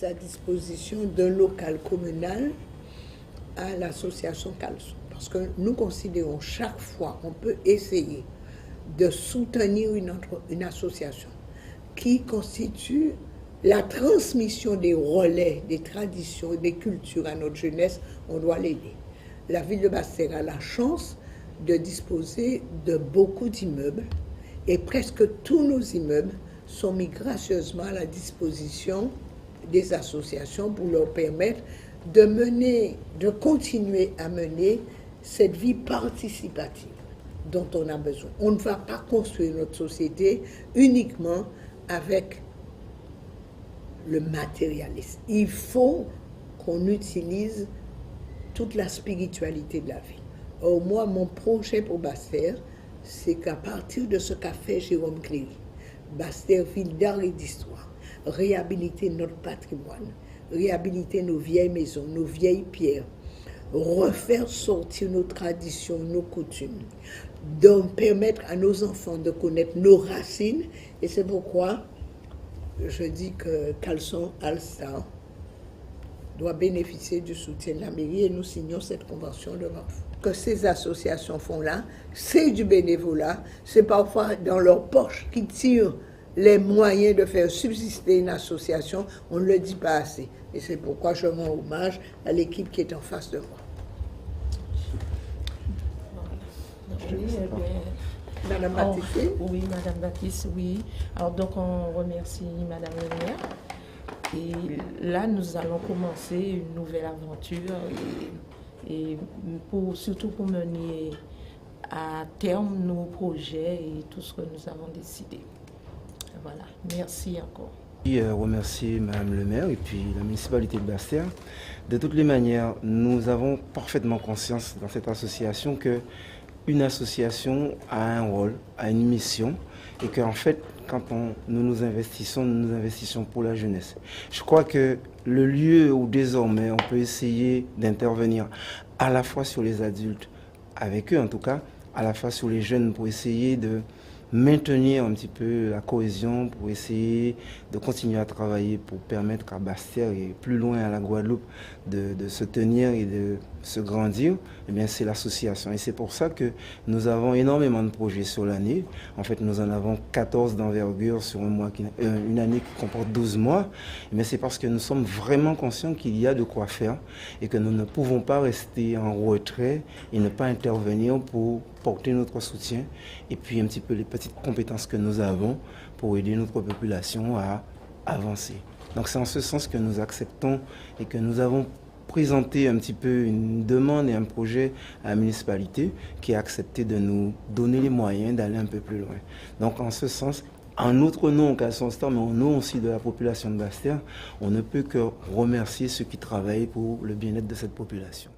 mise à disposition d'un local communal à l'association Calson. Parce que nous considérons chaque fois qu'on peut essayer de soutenir une association qui constitue la transmission des relais, des traditions, des cultures à notre jeunesse, on doit l'aider. La ville de Basse-Terre a la chance de disposer de beaucoup d'immeubles et presque tous nos immeubles sont mis gracieusement à la disposition des associations pour leur permettre de continuer à mener cette vie participative dont on a besoin. On ne va pas construire notre société uniquement avec le matérialisme. Il faut qu'on utilise toute la spiritualité de la vie. Or, moi, mon projet pour Basse-Terre, c'est qu'à partir de ce qu'a fait Jérôme Cléry, Basse-Terre, ville d'art et d'histoire, réhabiliter notre patrimoine, réhabiliter nos vieilles maisons, nos vieilles pierres, refaire sortir nos traditions, nos coutumes, donc permettre à nos enfants de connaître nos racines. Et c'est pourquoi je dis que Calson All-Star doit bénéficier du soutien de la mairie et nous signons cette convention de vente. Que ces associations font là, c'est du bénévolat, c'est parfois dans leur poche qu'ils tirent les moyens de faire subsister une association, on ne le dit pas assez. Et c'est pourquoi je rends hommage à l'équipe qui est en face de moi. Oui, Madame Baptiste. Oui, Madame Baptiste, oui. Alors donc on remercie Madame le maire. Et là, nous allons commencer une nouvelle aventure et surtout pour mener à terme nos projets et tout ce que nous avons décidé. Voilà, merci encore. Je remercie Madame le maire et puis la municipalité de Basse-Terre. De toutes les manières, nous avons parfaitement conscience dans cette association que une association a un rôle, a une mission et qu'en fait, quand nous nous investissons pour la jeunesse. Je crois que le lieu où désormais on peut essayer d'intervenir à la fois sur les adultes, avec eux en tout cas, à la fois sur les jeunes pour essayer de maintenir un petit peu la cohésion, pour essayer de continuer à travailler pour permettre à Basse-Terre et plus loin à la Guadeloupe de se tenir et de se grandir, eh bien c'est l'association. Et c'est pour ça que nous avons énormément de projets sur l'année. En fait, nous en avons 14 d'envergure sur une année qui comporte 12 mois. Mais c'est parce que nous sommes vraiment conscients qu'il y a de quoi faire et que nous ne pouvons pas rester en retrait et ne pas intervenir pour porter notre soutien et puis un petit peu les petites compétences que nous avons pour aider notre population à avancer. Donc c'est en ce sens que nous acceptons et que nous avons présenté un petit peu une demande et un projet à la municipalité qui a accepté de nous donner les moyens d'aller un peu plus loin. Donc en ce sens, en notre nom, Calson All-Star, mais en nom aussi de la population de Basse-Terre, on ne peut que remercier ceux qui travaillent pour le bien-être de cette population.